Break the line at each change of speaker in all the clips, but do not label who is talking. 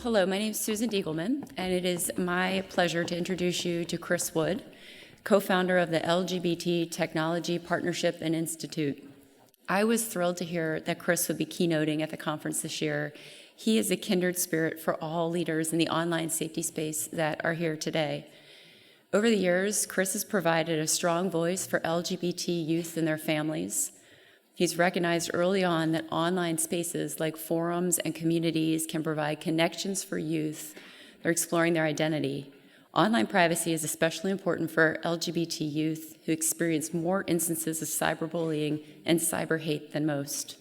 Hello, my name is Susan Diegelman, and it is my pleasure to introduce you to Chris Wood, co-founder of the LGBT Technology Partnership and Institute. I was thrilled to hear that Chris would be keynoting at the conference this year. He is a kindred spirit for all leaders in the online safety space that are here today. Over the years, Chris has provided a strong voice for LGBT youth and their families. He's recognized early on that online spaces like forums and communities can provide connections for youth that are exploring their identity. Online privacy is especially important for LGBT youth who experience more instances of cyberbullying and cyber hate than most.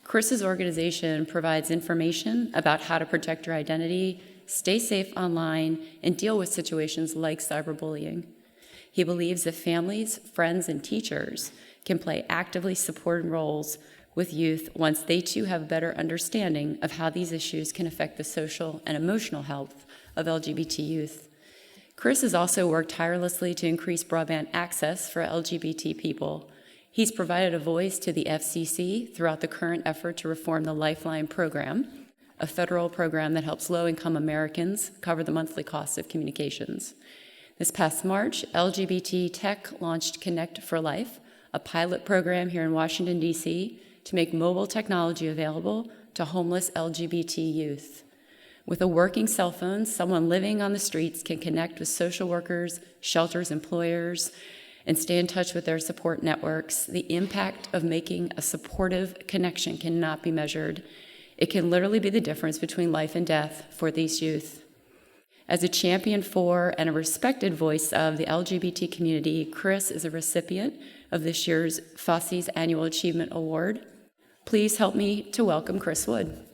Chris's organization provides information about how to protect your identity, stay safe online, and deal with situations like cyberbullying. He believes that families, friends, and teachers can play actively supporting roles with youth once they too have a better understanding of how these issues can affect the social and emotional health of LGBT youth. Chris has also worked tirelessly to increase broadband access for LGBT people. He's provided a voice to the FCC throughout the current effort to reform the Lifeline program, a federal program that helps low-income Americans cover the monthly costs of communications. This past March, LGBT Tech launched Connect for Life, a pilot program here in Washington, D.C., to make mobile technology available to homeless LGBT youth. With a working cell phone, someone living on the streets can connect with social workers, shelters, employers, and stay in touch with their support networks. The impact of making a supportive connection cannot be measured. It can literally be the difference between life and death for these youth. As a champion for and a respected voice of the LGBT community, Chris is a recipient of this year's FOSI's Annual Achievement Award. Please help me to welcome Chris Wood.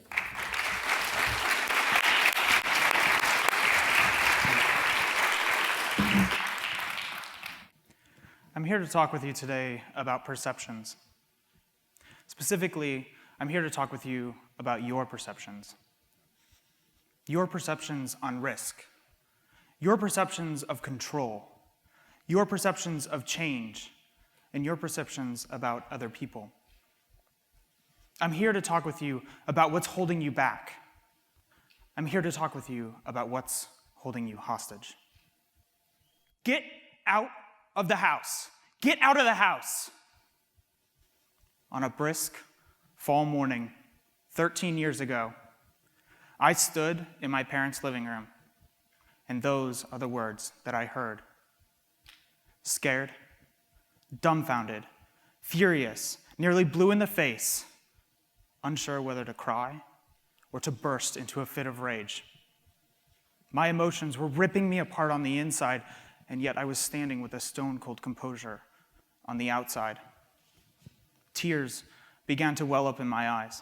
I'm here to talk with you today about perceptions. Specifically, I'm here to talk with you about your perceptions. Your perceptions on risk, your perceptions of control, your perceptions of change, and your perceptions about other people. I'm here to talk with you about what's holding you back. I'm here to talk with you about what's holding you hostage. Get out of the house. Get out of the house. On a brisk fall morning, 13 years ago, I stood in my parents' living room, and those are the words that I heard. Scared, dumbfounded, furious, nearly blue in the face, unsure whether to cry or to burst into a fit of rage. My emotions were ripping me apart on the inside, and yet I was standing with a stone-cold composure on the outside. Tears began to well up in my eyes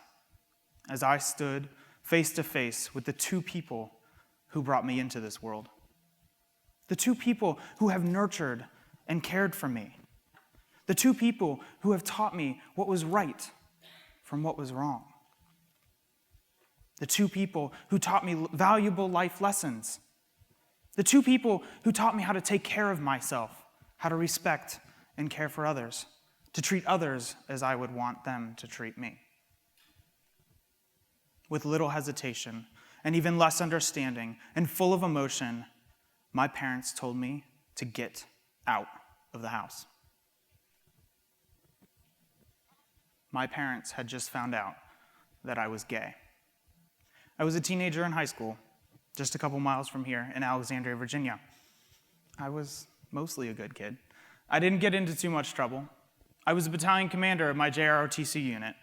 as I stood face to face with the two people who brought me into this world. The two people who have nurtured and cared for me. The two people who have taught me what was right from what was wrong. The two people who taught me valuable life lessons. The two people who taught me how to take care of myself, how to respect and care for others, to treat others as I would want them to treat me. With little hesitation and even less understanding and full of emotion, my parents told me to get out of the house. My parents had just found out that I was gay. I was a teenager in high school, just a couple miles from here in Alexandria, Virginia. I was mostly a good kid. I didn't get into too much trouble. I was a battalion commander of my JROTC unit.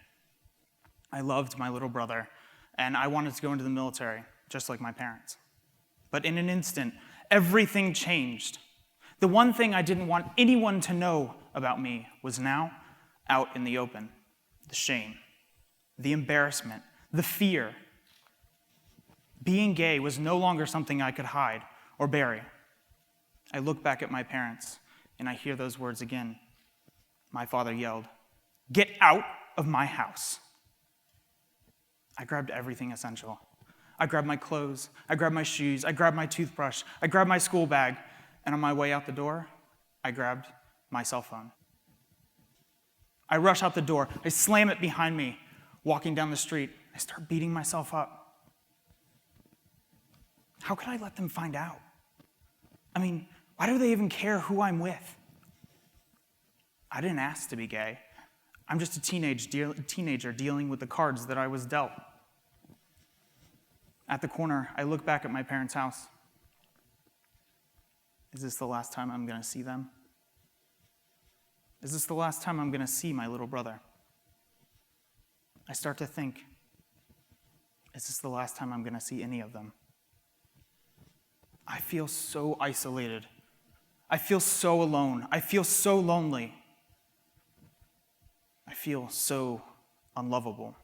I loved my little brother, and I wanted to go into the military, just like my parents. But in an instant, everything changed. The one thing I didn't want anyone to know about me was now out in the open. The shame, the embarrassment, the fear. Being gay was no longer something I could hide or bury. I look back at my parents, and I hear those words again. My father yelled, "Get out of my house." I grabbed everything essential. I grabbed my clothes, I grabbed my shoes, I grabbed my toothbrush, I grabbed my school bag, and on my way out the door, I grabbed my cell phone. I rush out the door, I slam it behind me. Walking down the street, I start beating myself up. How could I let them find out? I mean, why do they even care who I'm with? I didn't ask to be gay. I'm just a teenager dealing with the cards that I was dealt. At the corner, I look back at my parents' house. Is this the last time I'm going to see them? Is this the last time I'm going to see my little brother? I start to think, is this the last time I'm going to see any of them? I feel so isolated. I feel so alone. I feel so lonely. I feel so unlovable.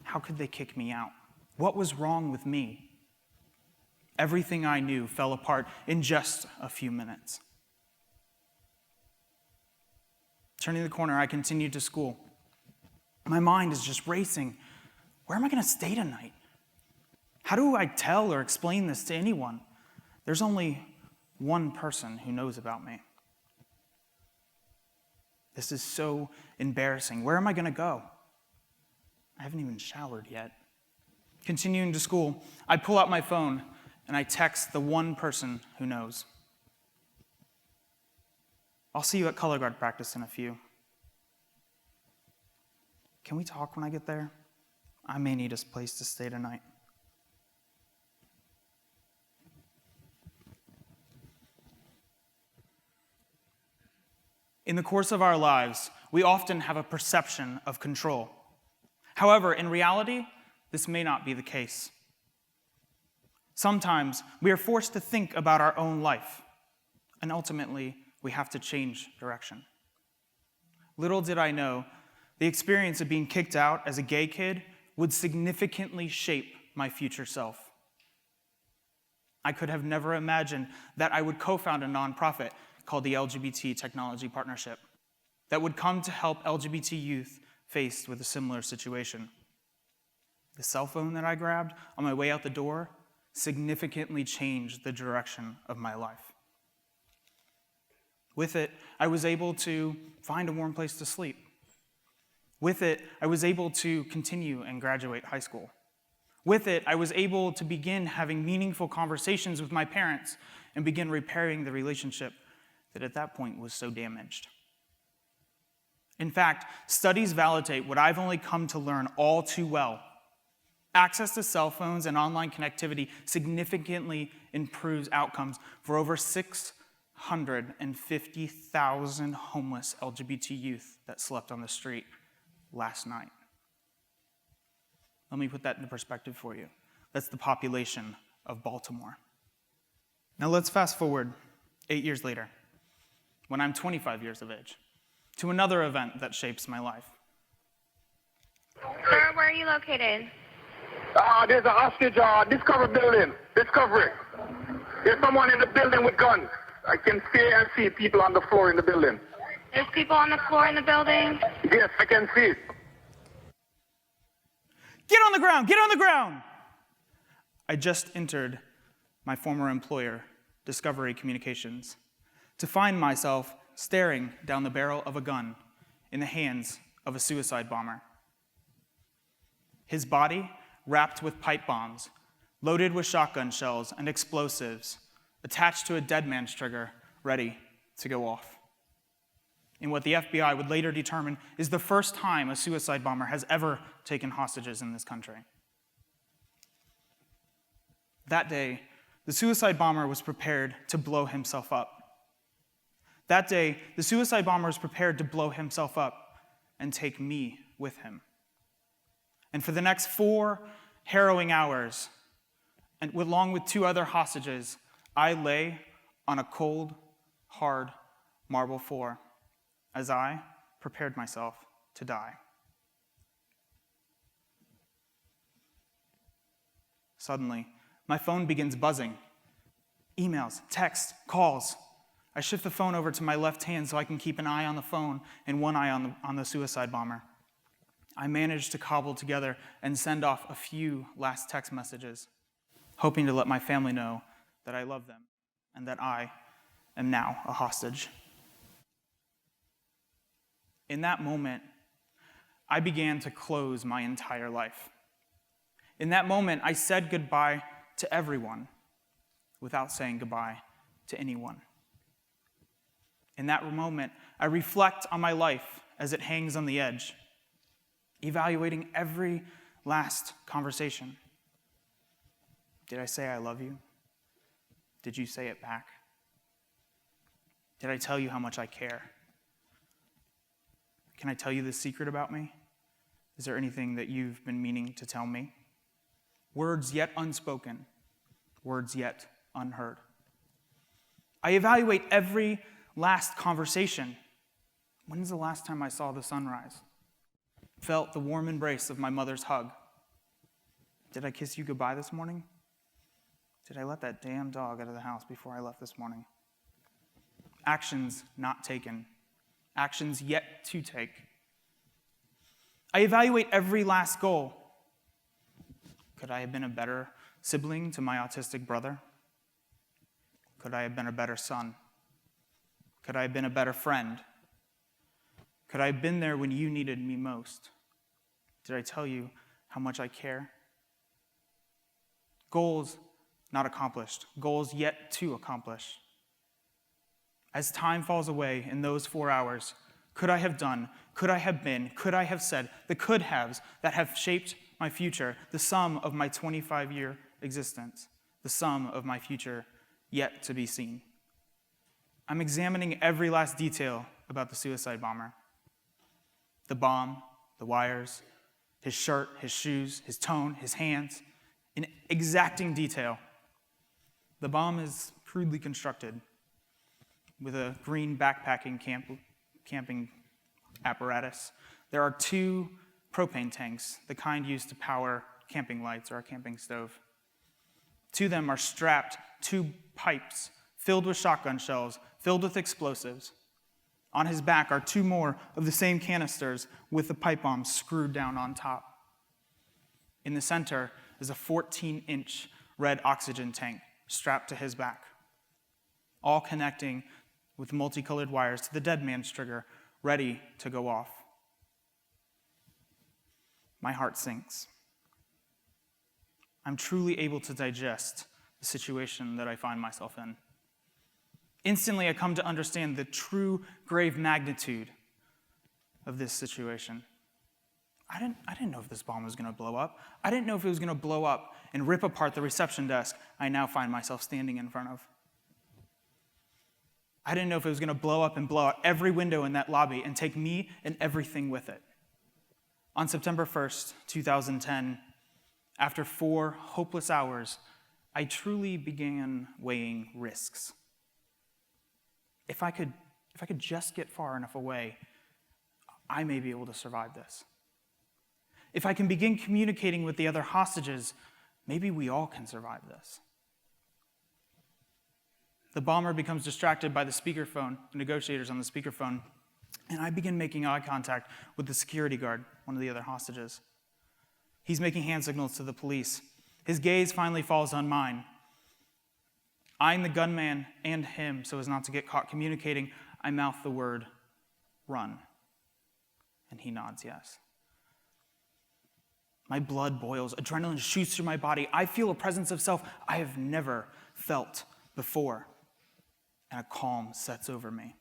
How could they kick me out? What was wrong with me? Everything I knew fell apart in just a few minutes. Turning the corner, I continued to school. My mind is just racing. Where am I going to stay tonight? How do I tell or explain this to anyone? There's only one person who knows about me. This is so embarrassing. Where am I going to go? I haven't even showered yet. Continuing to school, I pull out my phone and I text the one person who knows. I'll see you at color guard practice in a few. Can we talk when I get there? I may need a place to stay tonight. In the course of our lives, we often have a perception of control. However, in reality, this may not be the case. Sometimes we are forced to think about our own life, and ultimately, we have to change direction. Little did I know, the experience of being kicked out as a gay kid would significantly shape my future self. I could have never imagined that I would co-found a nonprofit called the LGBT Technology Partnership that would come to help LGBT youth faced with a similar situation. The cell phone that I grabbed on my way out the door significantly changed the direction of my life. With it, I was able to find a warm place to sleep. With it, I was able to continue and graduate high school. With it, I was able to begin having meaningful conversations with my parents and begin repairing the relationship that at that point was so damaged. In fact, studies validate what I've only come to learn all too well. Access to cell phones and online connectivity significantly improves outcomes for over 650,000 homeless LGBT youth that slept on the street last night. Let me put that into perspective for you. That's the population of Baltimore. Now let's fast forward 8 years later, when I'm 25 years of age, to another event that shapes my life.
Sir, where are you located?
There's a hostage Discovery building. Discovery. There's someone in the building with guns. I can see people on the floor in the building.
There's people on the floor in the building?
Yes, I can see it.
Get on the ground! Get on the ground! I just entered my former employer, Discovery Communications, to find myself staring down the barrel of a gun in the hands of a suicide bomber. His body wrapped with pipe bombs, loaded with shotgun shells and explosives, attached to a dead man's trigger, ready to go off. In what the FBI would later determine is the first time a suicide bomber has ever taken hostages in this country. That day, the suicide bomber was prepared to blow himself up. That day, the suicide bomber was prepared to blow himself up and take me with him. And for the next 4 harrowing hours, and along with 2 other hostages, I lay on a cold, hard marble floor as I prepared myself to die. Suddenly, my phone begins buzzing. Emails, texts, calls. I shift the phone over to my left hand so I can keep an eye on the phone and one eye on the suicide bomber. I managed to cobble together and send off a few last text messages, hoping to let my family know that I love them and that I am now a hostage. In that moment, I began to close my entire life. In that moment, I said goodbye to everyone without saying goodbye to anyone. In that moment, I reflect on my life as it hangs on the edge, evaluating every last conversation. Did I say I love you? Did you say it back? Did I tell you how much I care? Can I tell you this secret about me? Is there anything that you've been meaning to tell me? Words yet unspoken, words yet unheard. I evaluate every last conversation. When's the last time I saw the sunrise? Felt the warm embrace of my mother's hug? Did I kiss you goodbye this morning? Did I let that damn dog out of the house before I left this morning? Actions not taken. Actions yet to take. I evaluate every last goal. Could I have been a better sibling to my autistic brother? Could I have been a better son? Could I have been a better friend? Could I have been there when you needed me most? Did I tell you how much I care? Goals not accomplished. Goals yet to accomplish. As time falls away in those 4 hours, could I have done, could I have been, could I have said, the could-haves that have shaped my future, the sum of my 25-year existence, the sum of my future yet to be seen. I'm examining every last detail about the suicide bomber. The bomb, the wires, his shirt, his shoes, his tone, his hands, in exacting detail. The bomb is crudely constructed with a green backpacking camping apparatus. There are 2 propane tanks, the kind used to power camping lights or a camping stove. To them are strapped 2 pipes filled with shotgun shells, filled with explosives. On his back are 2 more of the same canisters with the pipe bomb screwed down on top. In the center is a 14-inch red oxygen tank strapped to his back, all connecting with multicolored wires to the dead man's trigger, ready to go off. My heart sinks. I'm truly able to digest the situation that I find myself in. Instantly, I come to understand the true grave magnitude of this situation. I didn't know if this bomb was going to blow up. I didn't know if it was going to blow up and rip apart the reception desk I now find myself standing in front of. I didn't know if it was going to blow up and blow out every window in that lobby and take me and everything with it. On September 1st, 2010, after 4 hopeless hours, I truly began weighing risks. If I could just get far enough away, I may be able to survive this. If I can begin communicating with the other hostages, maybe we all can survive this. The bomber becomes distracted by the speakerphone, the negotiators on the speakerphone, and I begin making eye contact with the security guard, one of the other hostages. He's making hand signals to the police. His gaze finally falls on mine. Eyeing the gunman and him so as not to get caught communicating, I mouth the word, "Run." And he nods yes. My blood boils, adrenaline shoots through my body. I feel a presence of self I have never felt before, and a calm sets over me.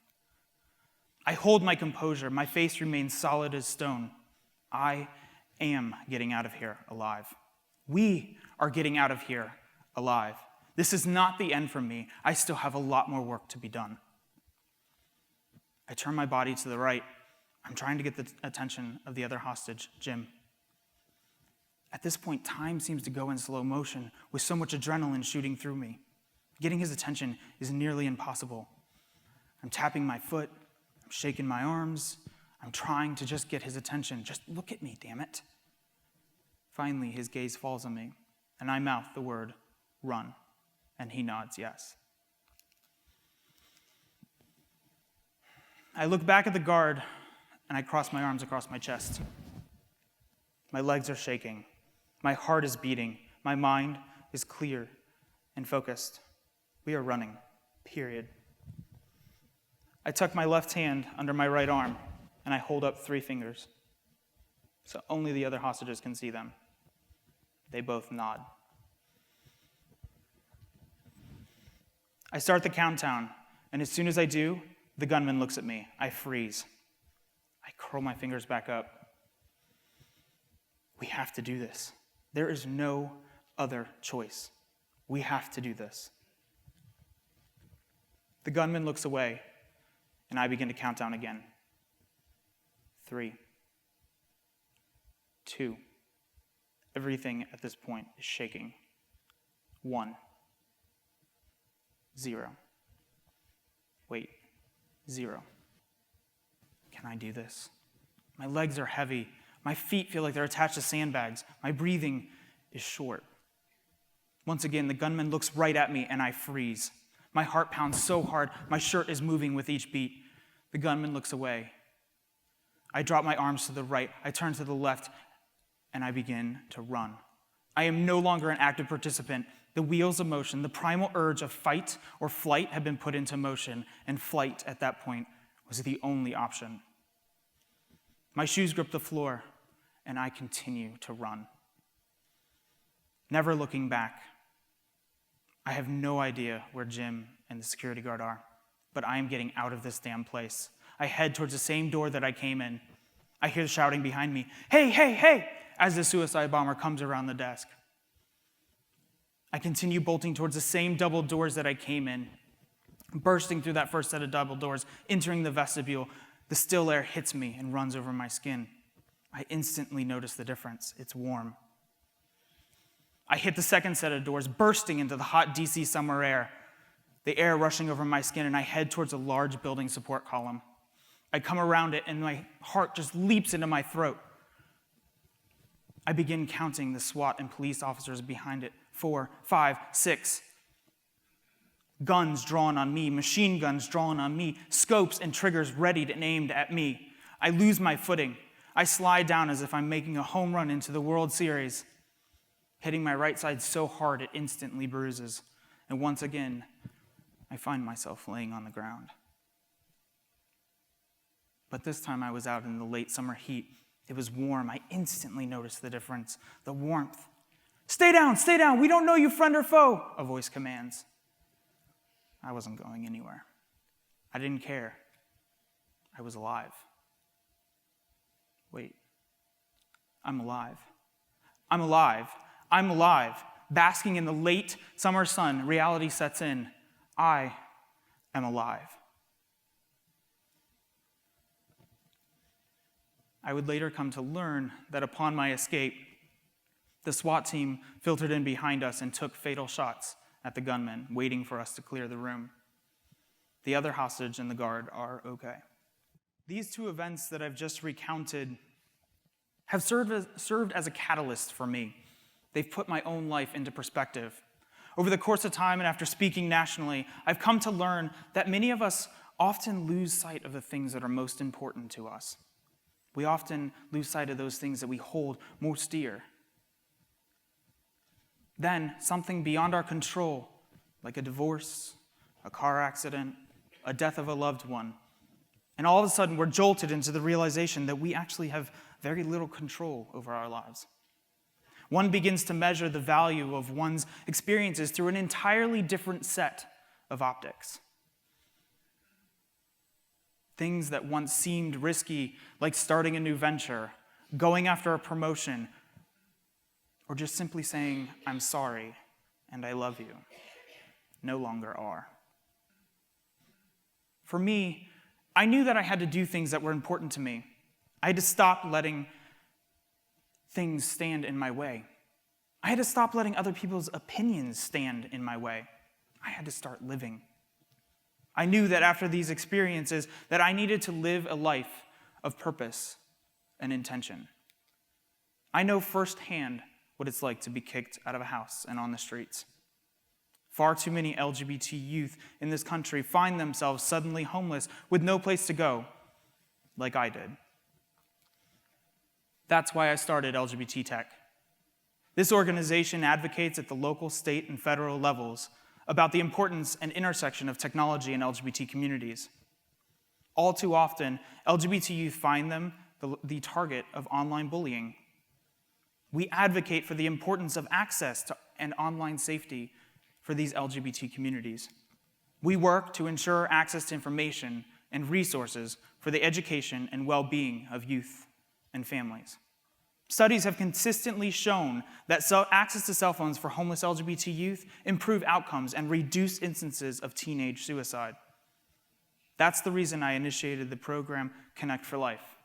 I hold my composure. My face remains solid as stone. I am getting out of here alive. We are getting out of here alive. This is not the end for me. I still have a lot more work to be done. I turn my body to the right. I'm trying to get the attention of the other hostage, Jim. At this point, time seems to go in slow motion with so much adrenaline shooting through me. Getting his attention is nearly impossible. I'm tapping my foot. I'm shaking my arms. I'm trying to just get his attention. Just look at me, damn it. Finally, his gaze falls on me, and I mouth the word, "Run," and he nods yes. I look back at the guard, and I cross my arms across my chest. My legs are shaking. My heart is beating. My mind is clear and focused. We are running, period. I tuck my left hand under my right arm, and I hold up 3 fingers, so only the other hostages can see them. They both nod. I start the countdown, and as soon as I do, the gunman looks at me. I freeze. I curl my fingers back up. We have to do this. There is no other choice. We have to do this. The gunman looks away, and I begin to count down again. 3, 2. Everything at this point is shaking. 1, 0. Wait, 0. Can I do this? My legs are heavy. My feet feel like they're attached to sandbags. My breathing is short. Once again, the gunman looks right at me, and I freeze. My heart pounds so hard, my shirt is moving with each beat. The gunman looks away. I drop my arms to the right, I turn to the left, and I begin to run. I am no longer an active participant. The wheels of motion, the primal urge of fight or flight had been put into motion, and flight at that point was the only option. My shoes grip the floor, and I continue to run. Never looking back. I have no idea where Jim and the security guard are, but I am getting out of this damn place. I head towards the same door that I came in. I hear shouting behind me, "Hey, hey, hey!" as the suicide bomber comes around the desk. I continue bolting towards the same double doors that I came in. Bursting through that first set of double doors, entering the vestibule, the still air hits me and runs over my skin. I instantly notice the difference. It's warm. I hit the second set of doors, bursting into the hot DC summer air, the air rushing over my skin, and I head towards a large building support column. I come around it, and my heart just leaps into my throat. I begin counting the SWAT and police officers behind it. 4, 5, 6. Guns drawn on me, machine guns drawn on me, scopes and triggers readied and aimed at me. I lose my footing. I slide down as if I'm making a home run into the World Series, hitting my right side so hard it instantly bruises. And once again, I find myself laying on the ground. But this time I was out in the late summer heat. It was warm. I instantly noticed the difference, the warmth. Stay down, we don't know you, friend or foe," a voice commands. I wasn't going anywhere. I didn't care. I was alive. Wait, I'm alive. I'm alive. I'm alive. Basking in the late summer sun, reality sets in. I am alive. I would later come to learn that upon my escape, the SWAT team filtered in behind us and took fatal shots at the gunman, waiting for us to clear the room. The other hostage and the guard are okay. These two events that I've just recounted have served as a catalyst for me. They've put my own life into perspective. Over the course of time and after speaking nationally, I've come to learn that many of us often lose sight of the things that are most important to us. We often lose sight of those things that we hold most dear. Then, something beyond our control, like a divorce, a car accident, a death of a loved one, and all of a sudden we're jolted into the realization that we actually have very little control over our lives. One begins to measure the value of one's experiences through an entirely different set of optics. Things that once seemed risky, like starting a new venture, going after a promotion, or just simply saying, "I'm sorry and I love you," no longer are. For me, I knew that I had to do things that were important to me. I had to stop letting things stand in my way. I had to stop letting other people's opinions stand in my way. I had to start living. I knew that after these experiences that I needed to live a life of purpose and intention. I know firsthand what it's like to be kicked out of a house and on the streets. Far too many LGBT youth in this country find themselves suddenly homeless with no place to go, like I did. That's why I started LGBT Tech. This organization advocates at the local, state, and federal levels about the importance and intersection of technology and LGBT communities. All too often, LGBT youth find them the target of online bullying. We advocate for the importance of access to and online safety for these LGBT communities. We work to ensure access to information and resources for the education and well-being of youth and families. Studies have consistently shown that access to cell phones for homeless LGBT youth improve outcomes and reduce instances of teenage suicide. That's the reason I initiated the program Connect for Life.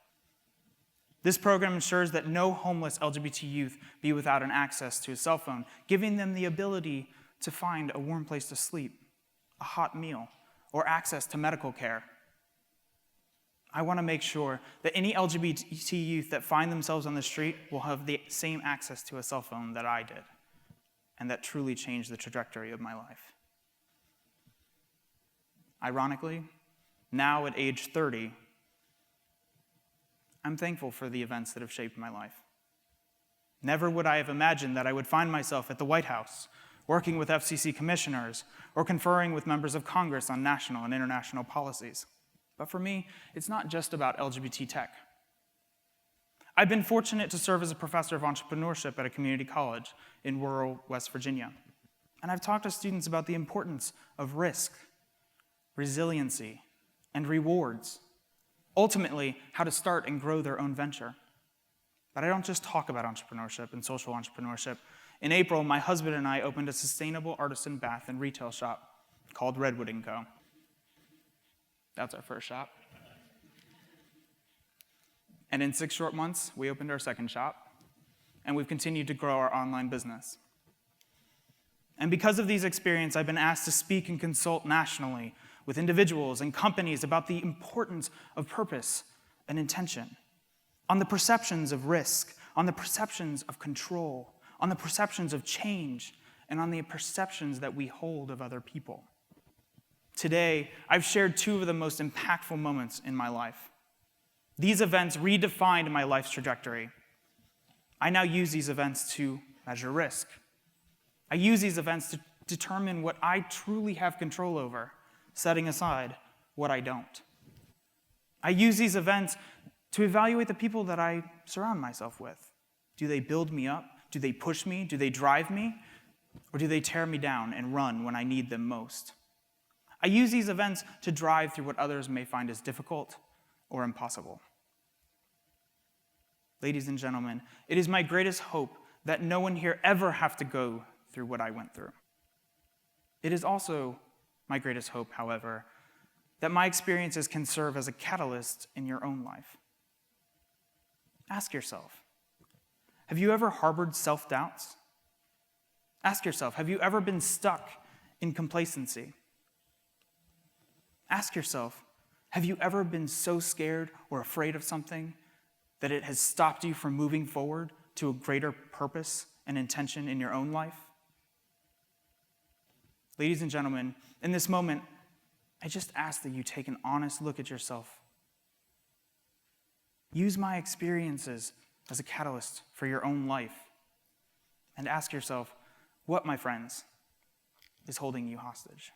This program ensures that no homeless LGBT youth be without an access to a cell phone, giving them the ability to find a warm place to sleep, a hot meal, or access to medical care. I want to make sure that any LGBT youth that find themselves on the street will have the same access to a cell phone that I did, and that truly changed the trajectory of my life. Ironically, now at age 30, I'm thankful for the events that have shaped my life. Never would I have imagined that I would find myself at the White House, working with FCC commissioners, or conferring with members of Congress on national and international policies. But for me, it's not just about LGBT tech. I've been fortunate to serve as a professor of entrepreneurship at a community college in rural West Virginia. And I've talked to students about the importance of risk, resiliency, and rewards. Ultimately, how to start and grow their own venture. But I don't just talk about entrepreneurship and social entrepreneurship. In April, my husband and I opened a sustainable artisan bath and retail shop called Redwood & Co. That's our first shop. And in 6 short months, we opened our second shop, and we've continued to grow our online business. And because of these experiences, I've been asked to speak and consult nationally with individuals and companies about the importance of purpose and intention, on the perceptions of risk, on the perceptions of control, on the perceptions of change, and on the perceptions that we hold of other people. Today, I've shared 2 of the most impactful moments in my life. These events redefined my life's trajectory. I now use these events to measure risk. I use these events to determine what I truly have control over, setting aside what I don't. I use these events to evaluate the people that I surround myself with. Do they build me up? Do they push me? Do they drive me? Or do they tear me down and run when I need them most? I use these events to drive through what others may find as difficult or impossible. Ladies and gentlemen, it is my greatest hope that no one here ever have to go through what I went through. It is also my greatest hope, however, that my experiences can serve as a catalyst in your own life. Ask yourself, have you ever harbored self-doubts? Ask yourself, have you ever been stuck in complacency? Ask yourself, have you ever been so scared or afraid of something that it has stopped you from moving forward to a greater purpose and intention in your own life? Ladies and gentlemen, in this moment, I just ask that you take an honest look at yourself. Use my experiences as a catalyst for your own life. And ask yourself, what, my friends, is holding you hostage?